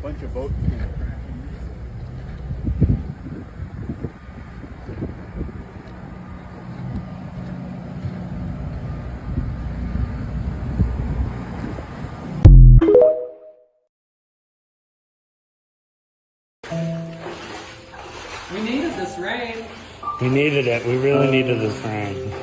bunch of boats came crashing. We needed this rain. We needed it. We really needed this rain.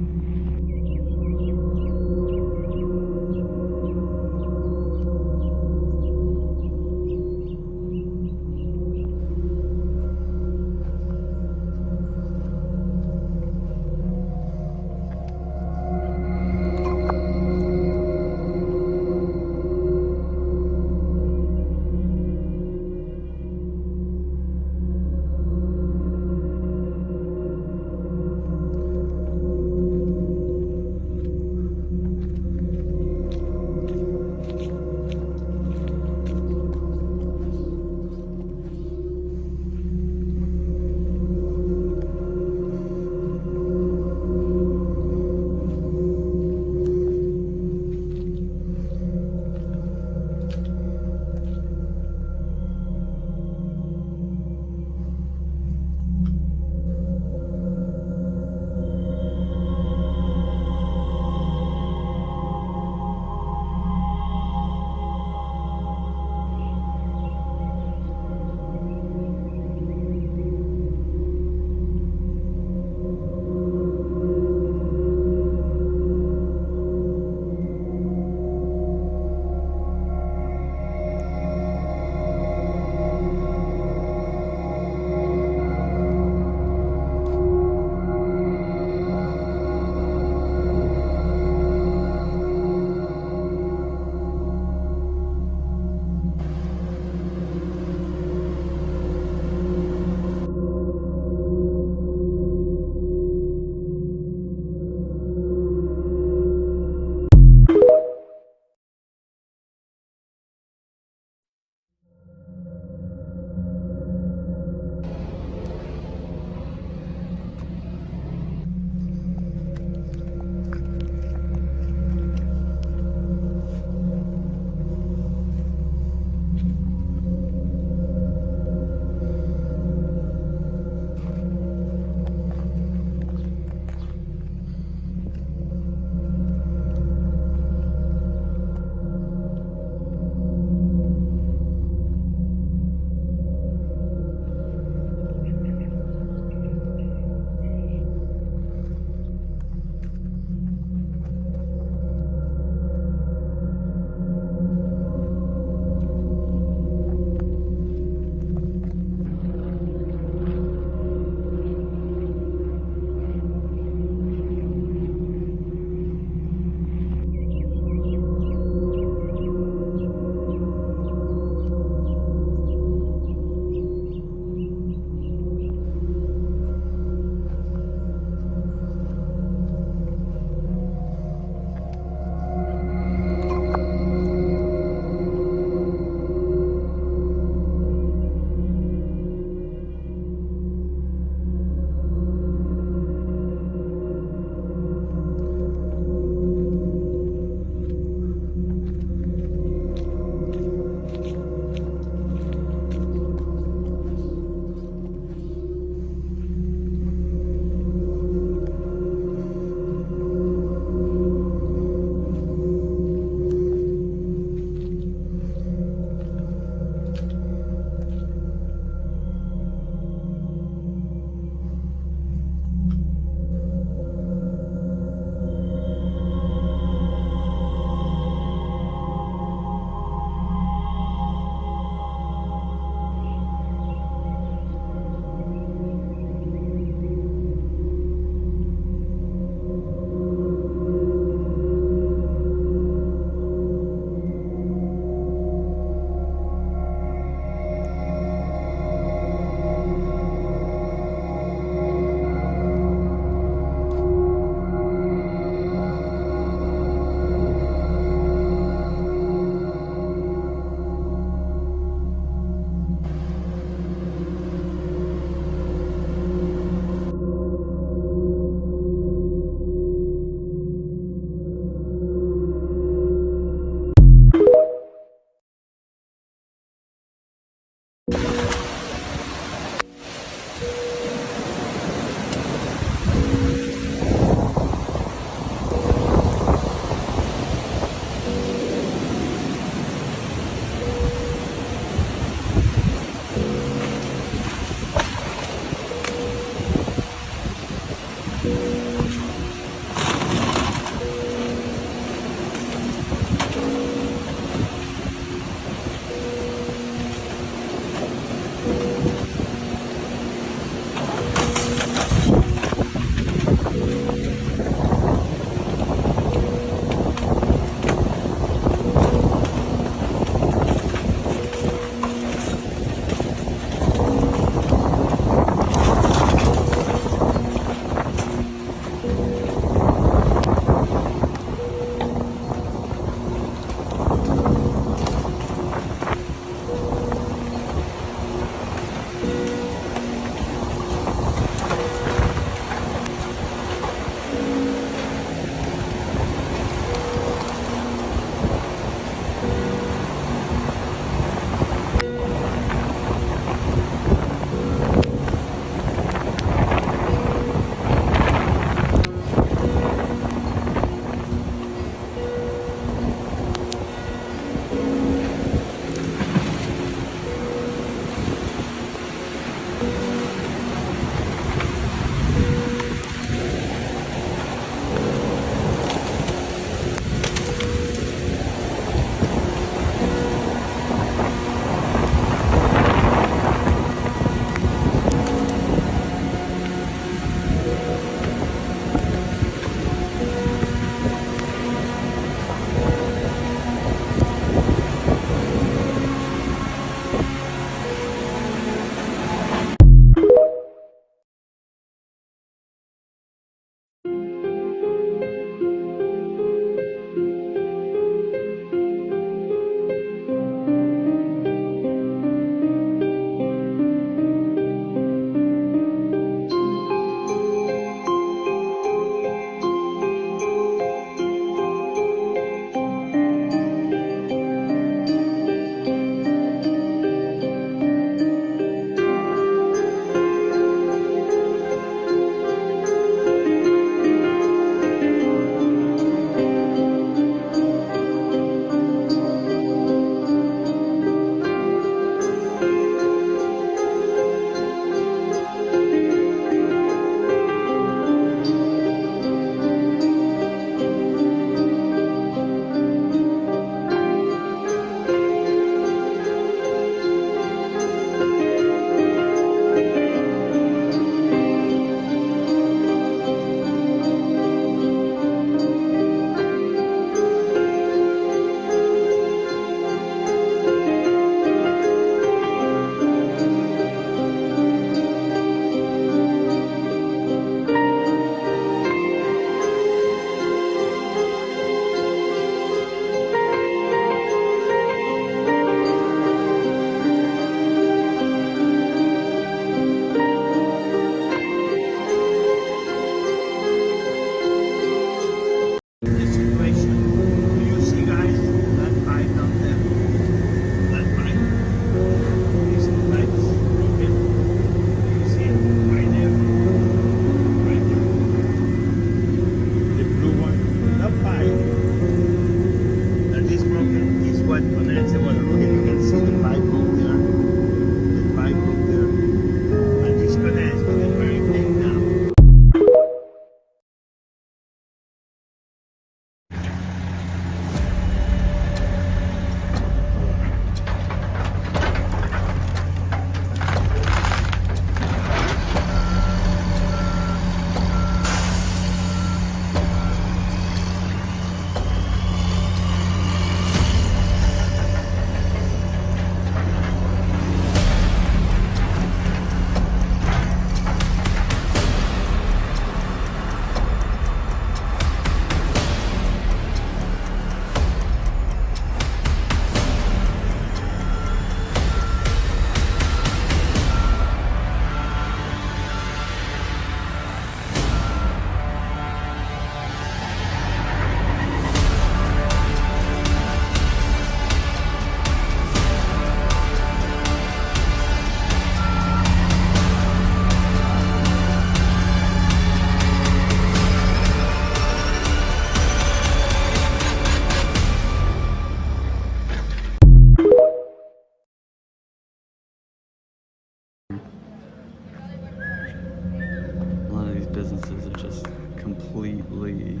absolutely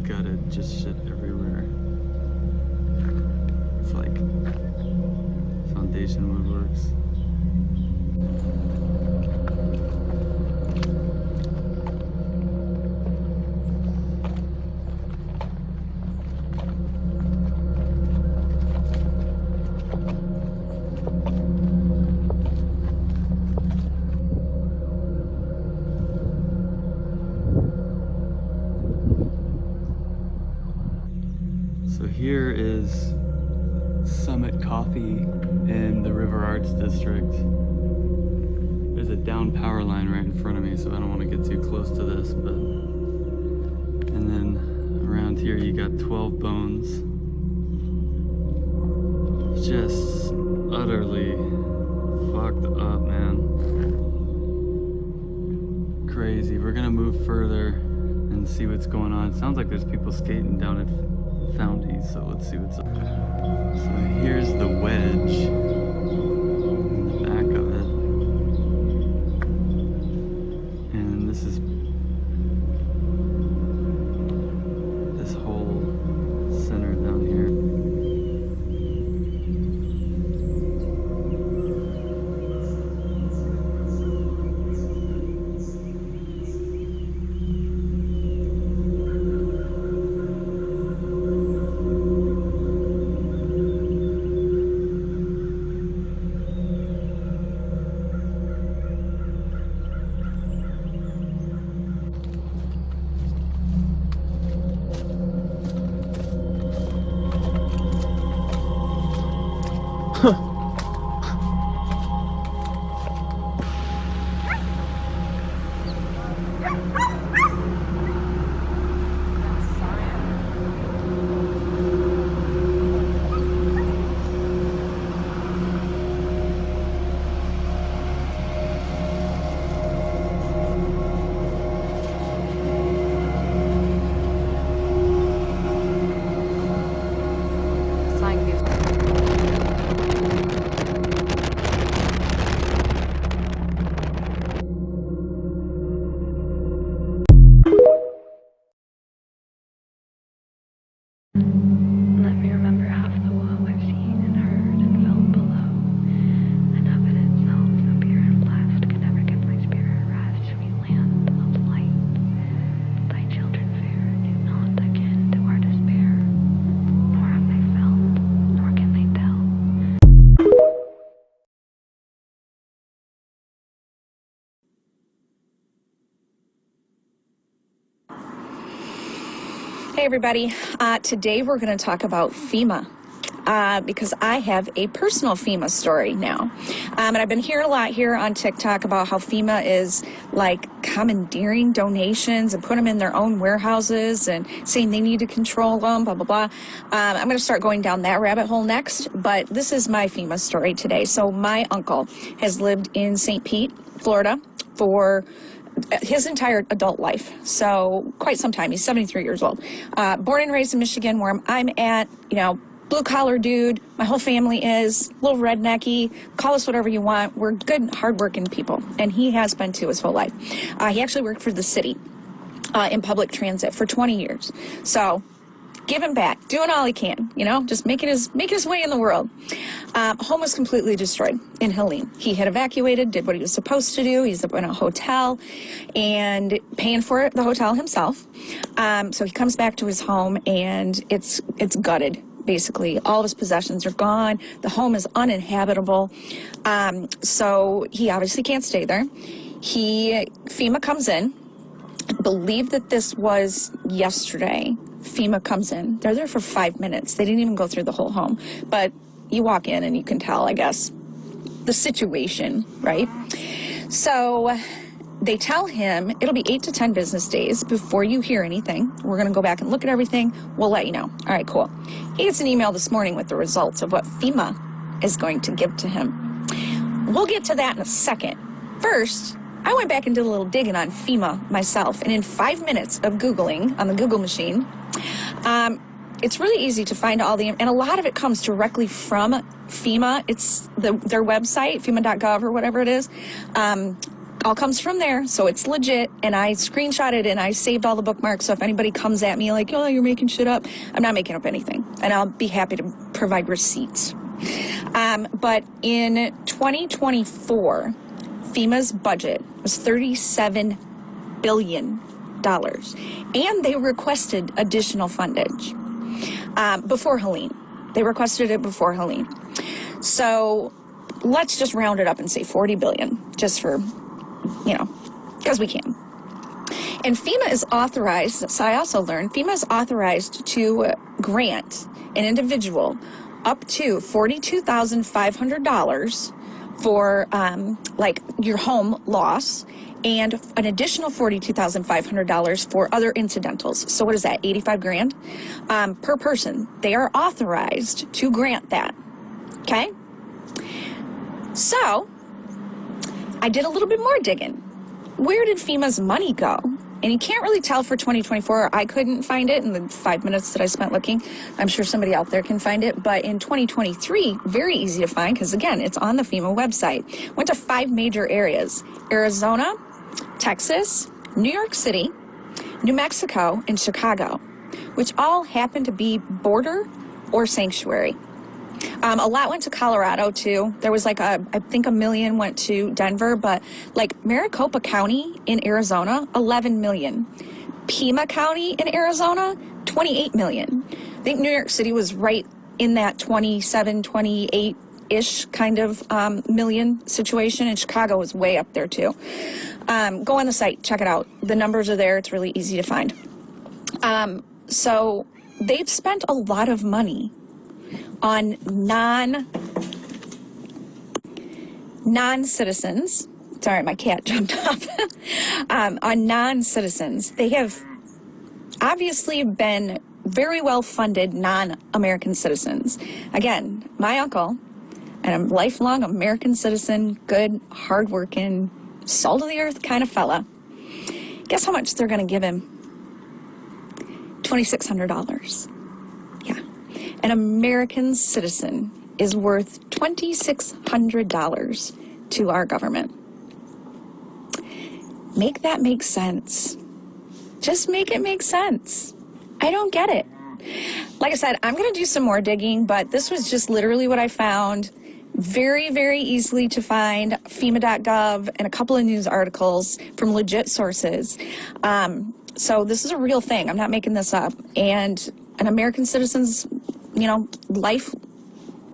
gutted, just shit everywhere. It's like foundation woodworks. So here is Summit Coffee in the River Arts District. There's a down power line right in front of me, so I don't want to get too close to this, but... And then around here you got 12 Bones. Just utterly fucked up, man. Crazy. We're gonna move further and see what's going on. It sounds like there's people skating down at Founties, so let's see what's up. So here's the wedge in the back of it. And this is this whole center down here. Let me remember half the woe I've seen and heard and felt below. Enough in itself, so pure and blessed, can never give my spirit rest. Sweet land of light, thy children fair, knew not akin to our despair. Nor have they felt, nor can they tell. Hey everybody, today we're going to talk about FEMA because I have a personal FEMA story now. And I've been hearing a lot here on TikTok about how FEMA is like commandeering donations and put them in their own warehouses and saying they need to control them, blah, blah, blah. I'm going to start going down that rabbit hole next, but this is my FEMA story today. So my uncle has lived in St. Pete, Florida for his entire adult life, so quite some time. He's 73 years old. Born and raised in Michigan, where I'm at, you know, blue collar dude. My whole family is a little rednecky. Call us whatever you want. We're good, hardworking people, and he has been too his whole life. He actually worked for the city in public transit for 20 years. So giving back, doing all he can, you know, just making his way in the world. Home was completely destroyed in Helena. He had evacuated, did what he was supposed to do. He's in a hotel and paying for the hotel himself. So he comes back to his home and it's gutted. Basically, all of his possessions are gone. The home is uninhabitable. So he obviously can't stay there. FEMA comes in. I believe that this was yesterday. FEMA comes in. They're there for 5 minutes. They didn't even go through the whole home. But you walk in and you can tell, I guess, the situation, right? So they tell him it'll be 8 to 10 business days before you hear anything. We're going to go back and look at everything. We'll let you know. All right, cool. He gets an email this morning with the results of what FEMA is going to give to him. We'll get to that in a second. First, I went back and did a little digging on FEMA myself, and in 5 minutes of Googling on the Google machine, it's really easy to find all and a lot of it comes directly from FEMA. It's their website, FEMA.gov or whatever it is. all comes from there, so it's legit, and I screenshotted and I saved all the bookmarks, so if anybody comes at me like, oh, you're making shit up, I'm not making up anything, and I'll be happy to provide receipts. But in 2024, FEMA's budget was $37 billion, and they requested additional fundage before Helene. They requested it before Helene. So let's just round it up and say 40 billion, just for, because we can. And FEMA is authorized, so I also learned, FEMA is authorized to grant an individual up to $42,500 for like your home loss, and an additional $42,500 for other incidentals. So what is that, 85 grand per person? They are authorized to grant that, okay? So I did a little bit more digging. Where did FEMA's money go? And you can't really tell for 2024. I couldn't find it in the 5 minutes that I spent looking. I'm sure somebody out there can find it. But in 2023, very easy to find because, again, it's on the FEMA website. Went to 5 major areas: Arizona, Texas, New York City, New Mexico, and Chicago, which all happen to be border or sanctuary. A lot went to Colorado, too. There was I think $1 million went to Denver, but like Maricopa County in Arizona, $11 million. Pima County in Arizona, $28 million. I think New York City was right in that 27, 28-ish kind of million situation, and Chicago was way up there, too. Go on the site, check it out. The numbers are there. It's really easy to find. So they've spent a lot of money on non-citizens. Sorry, my cat jumped up. On non-citizens. They have obviously been very well funded non-American citizens. Again, my uncle, and a lifelong American citizen, good, hardworking, salt of the earth kind of fella. Guess how much they're going to give him? $2,600. Yeah. An American citizen is worth $2,600 to our government. Make that make sense. Just make it make sense. I don't get it. Like I said, I'm going to do some more digging, but this was just literally what I found. Very, very easily to find, FEMA.gov, and a couple of news articles from legit sources. So this is a real thing. I'm not making this up. And an American citizen's life,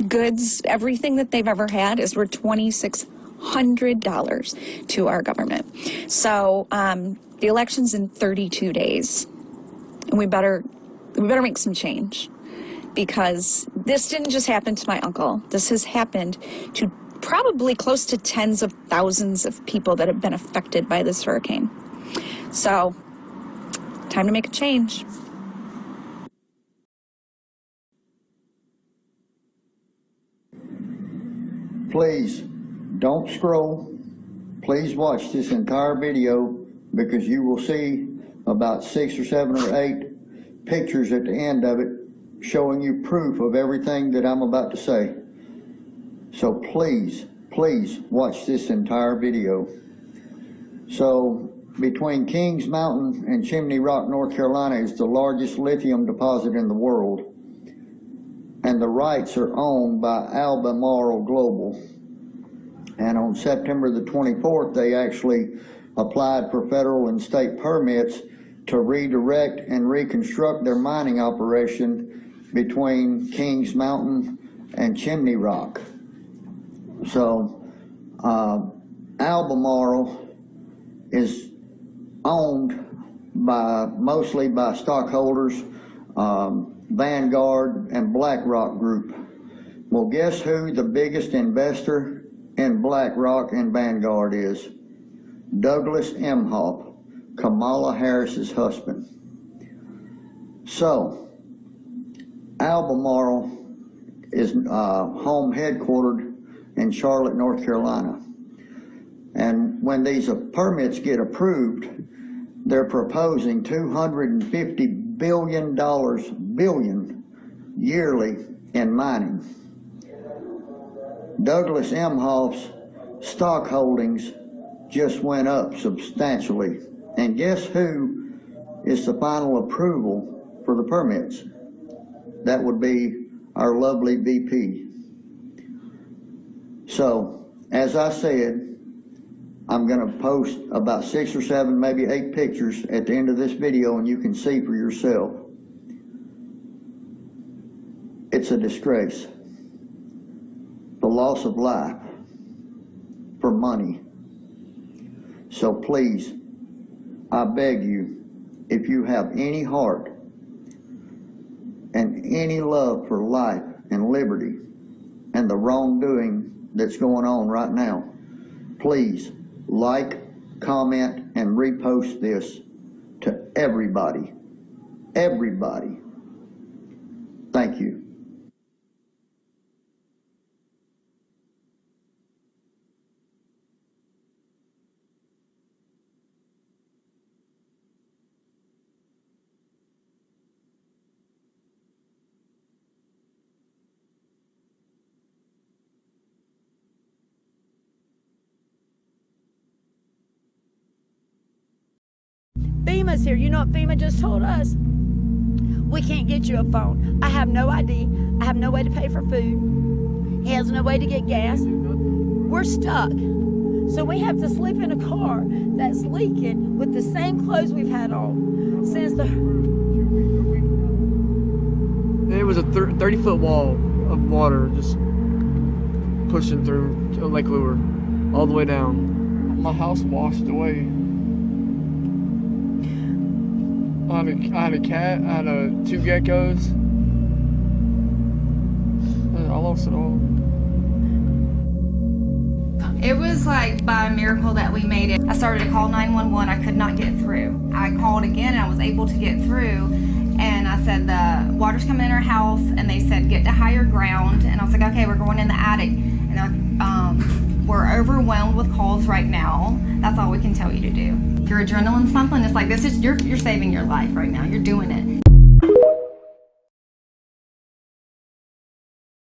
goods, everything that they've ever had is worth $2,600 to our government. So the election's in 32 days, and we better make some change, because this didn't just happen to my uncle. This has happened to probably close to tens of thousands of people that have been affected by this hurricane. So time to make a change. Please don't scroll. Please watch this entire video, because you will see about 6 or 7 or 8 pictures at the end of it showing you proof of everything that I'm about to say. So please watch this entire video. So between Kings Mountain and Chimney Rock, North Carolina is the largest lithium deposit in the world, and the rights are owned by Albemarle Global. And on September the 24th, they actually applied for federal and state permits to redirect and reconstruct their mining operation between Kings Mountain and Chimney Rock. So Albemarle is owned mostly by stockholders, Vanguard and BlackRock Group. Well, guess who the biggest investor in BlackRock and Vanguard is? Douglas Emhoff, Kamala Harris's husband. So Albemarle is home headquartered in Charlotte, North Carolina. And when these permits get approved, they're proposing $250 billion yearly in mining. Douglas Emhoff's stock holdings just went up substantially. And guess who is the final approval for the permits? That would be our lovely VP. So, as I said, I'm gonna post about 6 or 7, maybe 8 pictures at the end of this video, and you can see for yourself. It's a disgrace. The loss of life for money. So please, I beg you, if you have any heart and any love for life and liberty and the wrongdoing that's going on right now, please like, comment, and repost this to everybody. Everybody. Thank you. FEMA's here. You know what FEMA just told us? We can't get you a phone. I have no ID. I have no way to pay for food. He has no way to get gas. We're stuck. So we have to sleep in a car that's leaking with the same clothes we've had on since the... It was a 30-foot wall of water just pushing through Lake Lure all the way down. My house washed away. I had a cat, I had 2 geckos. I lost it all. It was like by a miracle that we made it. I started to call 911. I could not get through. I called again and I was able to get through. And I said, the water's coming in our house, and they said, get to higher ground. And I was like, okay, we're going in the attic. And we're overwhelmed with calls right now. That's all we can tell you to do. Your adrenaline's pumping. It's like, this is, you're saving your life right now. You're doing it.